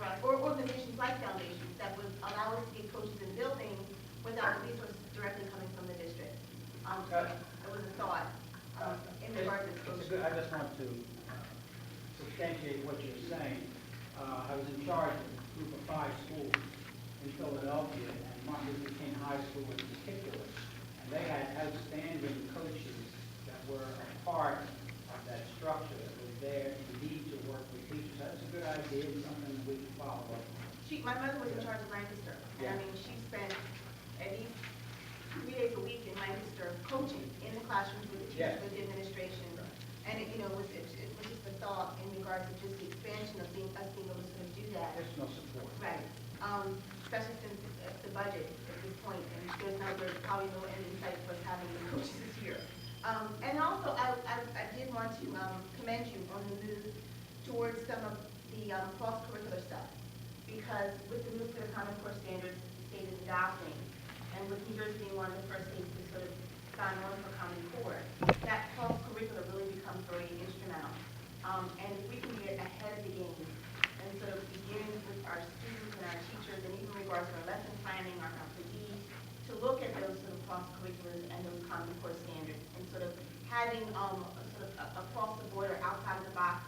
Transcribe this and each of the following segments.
for us, or organizations like foundations that would allow us to get coaches in buildings without the resources directly coming from the district. So it was a thought in regard to coaching. I just want to substantiate what you're saying. I was in charge of a group of 5 schools in Philadelphia, and Martin Luther King High School in particular, and they had outstanding coaches that were a part of that structure that was there indeed to work with teachers. That's a good idea and something that we can follow up on. My mother was in charge of Lancaster, and I mean, she spent at least 3 days a week in Lancaster coaching in the classrooms with the teachers, with the administration, and it, you know, it was just a thought in regards to just the expansion of us being able to sort of do that. There's no support. Right. Especially since the budget at this point, and there's probably no end in sight for us having the coaches this year. And also, I did want to commend you on the move towards some of the cross-curricular stuff, because with the nuclear Common Core standards the state is adopting, and with New Jersey being one of the first states to sort of sign on for Common Core, that cross-curricular really becomes very instrumental. And if we can get ahead of the game and sort of begin with our students and our teachers, and even in regards to our lesson planning, our PE, to look at those sort of cross-curriculars and those Common Core standards, and sort of having across the board or outside of the box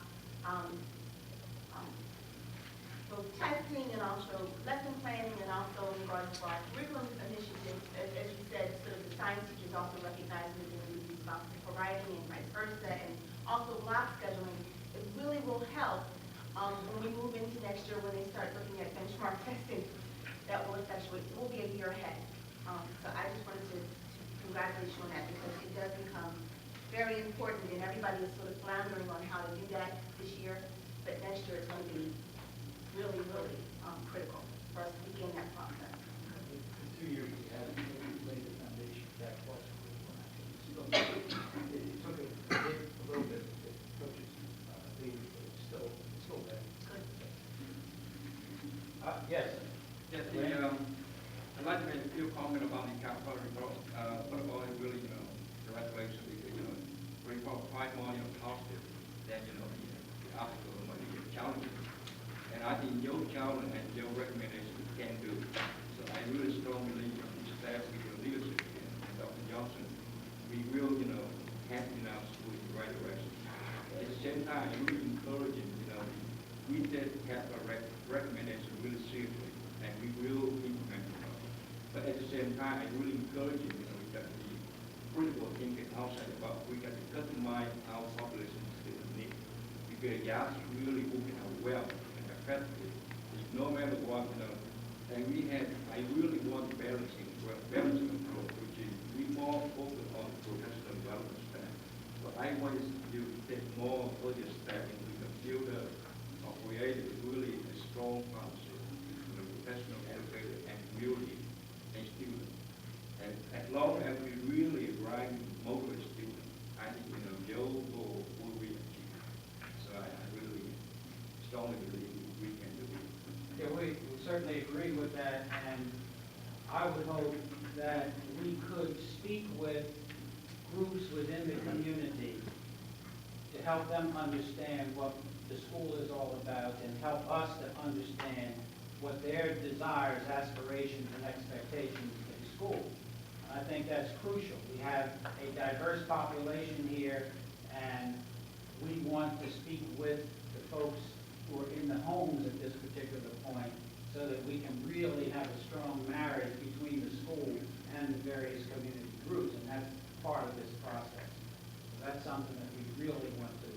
both testing and also lesson planning, and also in regards to our curriculum initiatives, as you said, sort of the science teachers also recognizing that they're going to be responsible for writing and vice versa, and also block scheduling. It really will help when we move into next year, when they start looking at benchmark testing. That will effectuate. It will be a year ahead. So I just wanted to congratulate you on that, because it does become very important, and everybody is sort of floundering on how to do that this year. But next year it's going to be really, really critical for us to begin that process. For 2 years we haven't laid the foundation for that course. It took a little bit to get coaches leave, but it's still there. Good. Yes. Yes, I'd like to make a few comments about the capital report. First of all, it really, congratulations, because, report quite more, positive than, the article or the challenges. And I think your challenge and your recommendation can do. So I really strongly believe in staff with your leadership and Dr. Johnson, we will, have our school in the right direction. At the same time, I really encourage you, we take capital recommendation really seriously, and we will implement it. But at the same time, I really encourage you, we got to be critical thinking outside the box. We got to customize our population student needs. Because yes, really working out well and effectively. It's no matter what, and I really want balancing approach, which is we more focus on professional development staff. But I want you to take more further step into the field of creating really a strong partnership with the professional educator and community and students. And as long as we really drive motivate students, I think your goal will be achieved. So I really strongly believe we can do it. Yeah, we certainly agree with that, and I would hope that we could speak with groups within the community to help them understand what the school is all about, and help us to understand what their desires, aspirations, and expectations for the school. I think that's crucial. We have a diverse population here, and we want to speak with the folks who are in the homes at this particular point, so that we can really have a strong marriage between the school and the various community groups, and that's part of this process. So that's something that we really want to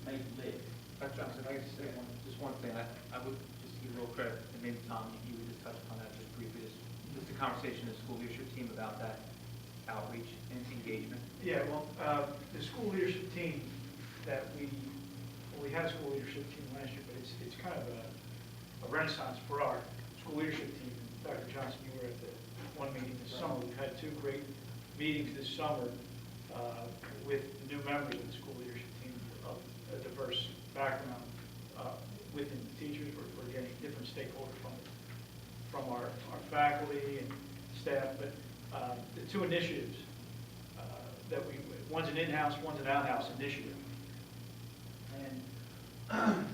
make live. Dr. Johnson, I just say just one thing. I would just give you a little credit, and maybe Tom, you would just touch upon that just briefly. Just the conversation in the school leadership team about that outreach and engagement. Yeah, well, the school leadership team that we had a school leadership team last year, but it's kind of a renaissance for our school leadership team. Dr. Johnson, you were at the one meeting this summer. We've had 2 great meetings this summer with new members of the school leadership team of a diverse background within the teachers. We're getting different stakeholders from our faculty and staff. But the 2 initiatives that one's an in-house, one's an out-house initiative. And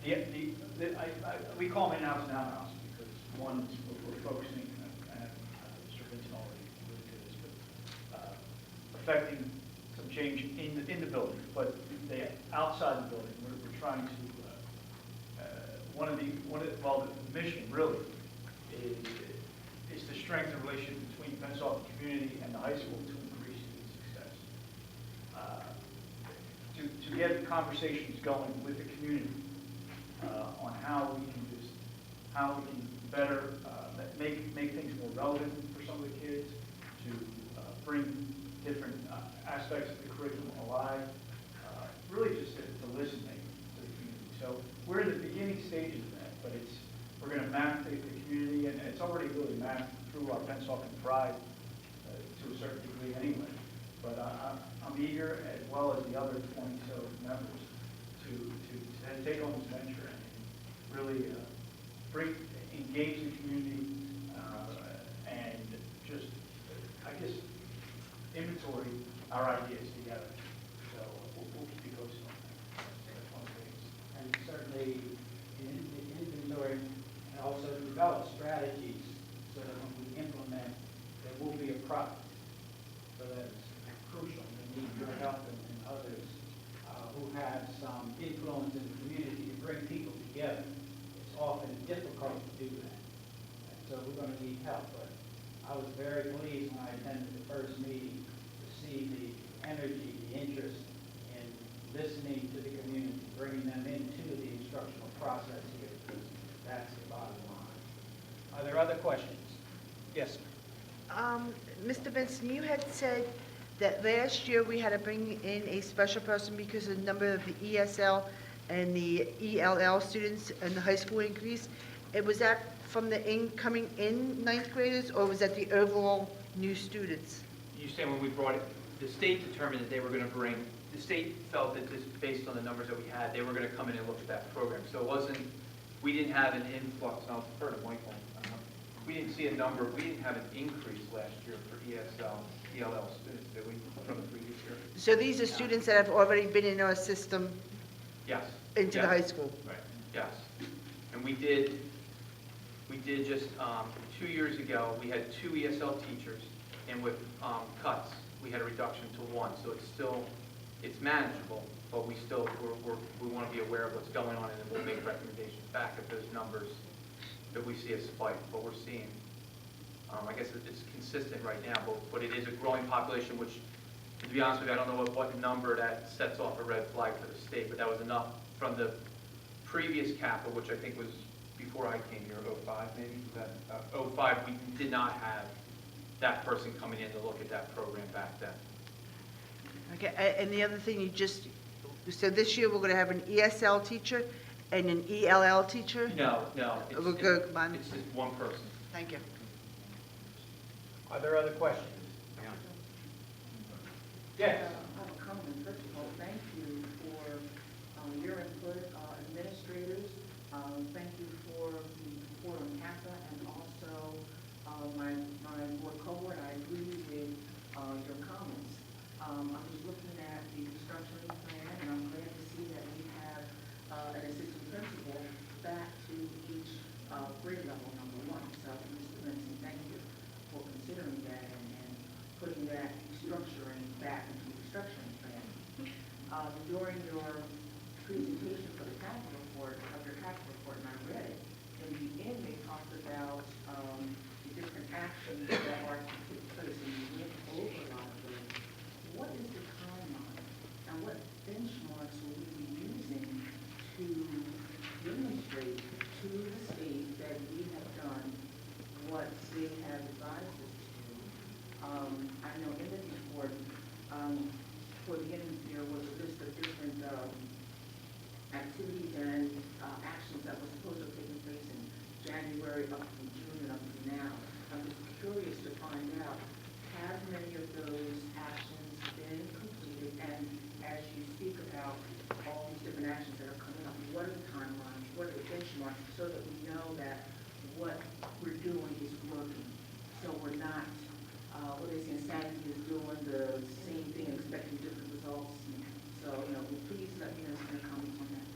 the we call them in-house and out-house because one, we're focusing, and Mr. Vincent already alluded to this, but affecting some change in the building, but outside the building, we're trying to, the mission really is to strengthen the relationship between the Pennsauken community and the high school to increase student success. To get conversations going with the community on how we can better make things more relevant for some of the kids, to bring different aspects of the curriculum alive, really just to listen to the community. So we're in the beginning stages of that, but we're going to map the community, and it's already really mapped through our Pennsauken Pride to a certain degree anyway. But I'm eager, as well as the other 20 so members, to take on this venture and really engage the community and just, I guess, inventory our ideas together. So we'll keep you posted on that. That's one of the things. And certainly, inventory and also develop strategies so that when we implement, there will be a product. So that's crucial. We need your help and others who have some influence in the community to bring people together. It's often difficult to do that. And so we're going to need help. But I was very pleased when I attended the first meeting to see the energy, the interest in listening to the community, bringing them into the instructional process here. That's the bottom line. Are there other questions? Yes, sir. Mr. Benson, you had said that last year we had to bring in a special person because of the number of the ESL and the ELL students in the high school increase. Was that from the incoming in ninth graders, or was that the overall new students? You say when we brought it, the state determined that they were going to bring, the state felt that this, based on the numbers that we had, they were going to come in and look at that program. So it wasn't, we didn't have an influx, and I'll defer to Michael. We didn't see a number, we didn't have an increase last year for ESL, ELL students, did we, from the previous year? So these are students that have already been in our system Yes. into the Yes. high school? Right, yes. And we did just, 2 years ago, we had 2 ESL teachers, and with cuts, we had a reduction to 1. So it's manageable, but we still, we want to be aware of what's going on, and then we'll make recommendations back if those numbers that we see a spike. But we're seeing, I guess it's consistent right now, but it is a growing population, which, to be honest with you, I don't know what number that sets off a red flag for the state, but that was enough from the previous CAPA, which I think was before I came here, 05 maybe? Was that 05, we did not have that person coming in to look at that program back then. Okay, and the other thing so this year we're going to have an ESL teacher and an ELL teacher? No. We're good, combined? It's just one person. Thank you. Are there other questions? Yes. I have a comment. First of all, thank you for your input, administrators. Thank you for the report on CAPA, and also my board cohort. I agree with your comments. I'm just looking at the restructuring plan, and I'm glad to see that we have an assistant principal back to each grade level, number 1. So, Mr. Benson, thank you for considering that and putting that restructuring back into the restructuring plan. During your presentation for the capital report, and I read it, in the end they talked about the different actions that are to take place, and you went over a lot of those. What is the timeline, and what benchmarks will we be using to demonstrate to the state that we have done what they have advised us to do? I know in the report, for the end there was a list of different activities and actions that were supposed to have taken place in January up to June and up to now. I'm just curious to find out, have many of those actions been completed? And as you speak about all these different actions that are coming up, what are the timelines, what are the benchmarks, so that we know that what we're doing is working? So we're not, what they say, insanity is doing the same thing and expecting different results. So, please let me know some comments on that.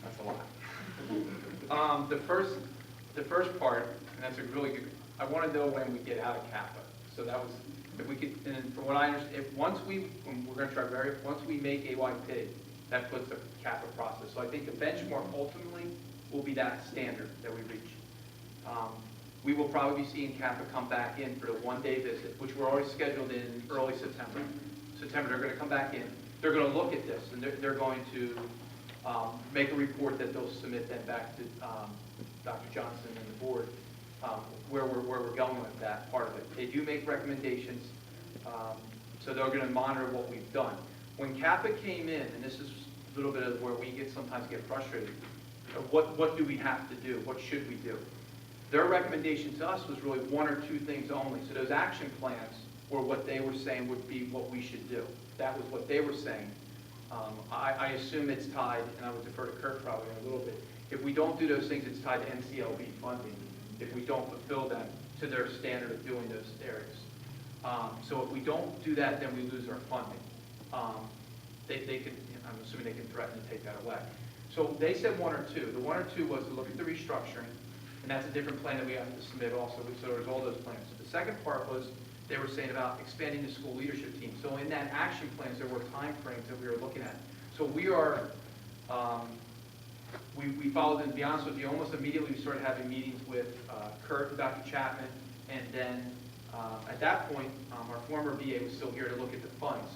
That's a lot. The first part, and that's a really good, I want to know when we get out of Kappa. So that was, if we could, and from what I understand, if once we, and we're going to try once we make AYP, that puts the Kappa process. So I think the benchmark ultimately will be that standard that we reach. We will probably be seeing Kappa come back in for the one-day visit, which we're already scheduled in early September. They're going to come back in. They're going to look at this, and they're going to make a report that they'll submit then back to Dr. Johnson and the board, where we're going with that part of it. They do make recommendations, so they're going to monitor what we've done. When Kappa came in, and this is a little bit of where we sometimes get frustrated, what do we have to do? What should we do? Their recommendation to us was really one or two things only. So those action plans were what they were saying would be what we should do. That was what they were saying. I assume it's tied, and I would defer to Kurt probably in a little bit. If we don't do those things, it's tied to NCLB funding. If we don't fulfill them to their standard of doing those areas. So if we don't do that, then we lose our funding. They could, I'm assuming they can threaten to take that away. So they said one or two. The one or two was to look at the restructuring, and that's a different plan that we have to submit also. So there's all those plans. So the second part was they were saying about expanding the school leadership team. So in that action plans, there were time frames that we were looking at. So we are, we followed, and to be honest with you, almost immediately we started having meetings with Kurt and Dr. Chapman, and then at that point, our former VA was still here to look at the funds.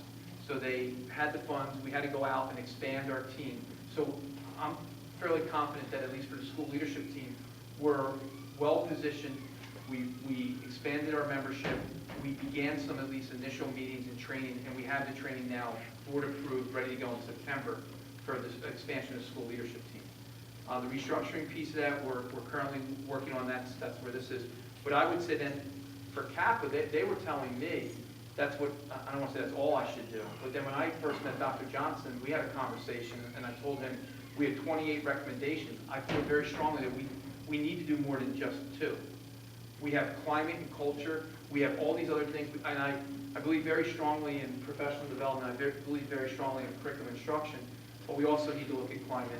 So they had the funds, we had to go out and expand our team. So I'm fairly confident that at least for the school leadership team, we're well positioned. We expanded our membership. We began some at least initial meetings and training, and we have the training now board approved, ready to go in September for the expansion of the school leadership team. The restructuring piece of that, we're currently working on that. That's where this is. But I would say then for Kappa, they were telling me that's what, I don't want to say that's all I should do. But then when I first met Dr. Johnson, we had a conversation, and I told him we had 28 recommendations. I feel very strongly that we need to do more than just 2. We have climate and culture. We have all these other things. And I believe very strongly in professional development. I believe very strongly in curriculum instruction. But we also need to look at climate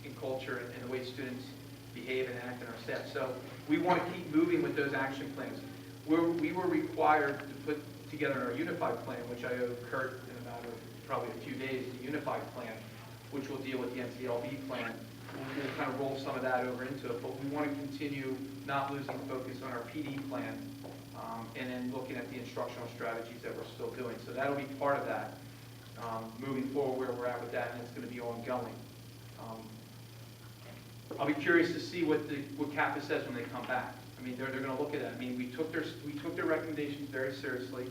and culture and the way students behave and act in our staff. So we want to keep moving with those action plans. We were required to put together our unified plan, which I owe Kurt in a matter of probably a few days, the unified plan, which will deal with the NCLB plan. We'll kind of roll some of that over into it, but we want to continue not losing focus on our PD plan, and then looking at the instructional strategies that we're still doing. So that'll be part of that, moving forward where we're at with that, and it's going to be ongoing. I'll be curious to see what Kappa says when they come back. I mean, they're going to look at it. I mean, we took their recommendations very seriously.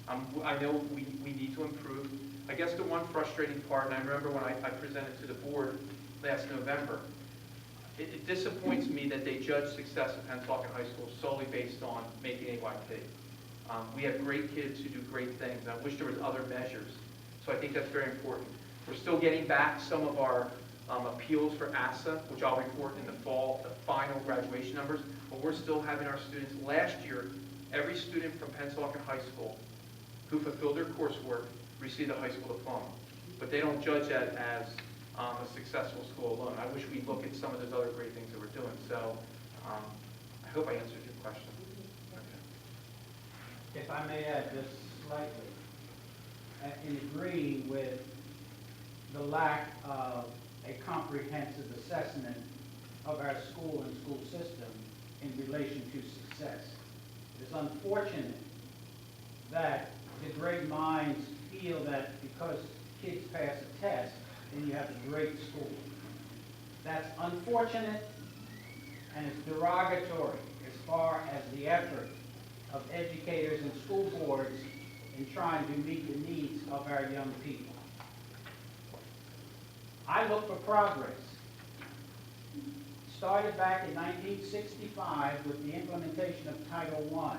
I know we need to improve. I guess the one frustrating part, and I remember when I presented to the board last November, it disappoints me that they judge success at Pennsauken High School solely based on making AYP. We have great kids who do great things. I wish there was other measures. So I think that's very important. We're still getting back some of our appeals for ASSA, which I'll report in the fall, the final graduation numbers, but we're still having our students. Last year, every student from Pennsauken High School who fulfilled their coursework received a high school diploma. But they don't judge that as a successful school alone. I wish we'd look at some of those other great things that we're doing. So I hope I answered your question. Okay. If I may add just slightly, in agreeing with the lack of a comprehensive assessment of our school and school system in relation to success. It is unfortunate that the great minds feel that because kids pass a test, then you have a great school. That's unfortunate, and it's derogatory as far as the effort of educators and school boards in trying to meet the needs of our young people. I look for progress. Started back in 1965 with the implementation of Title I.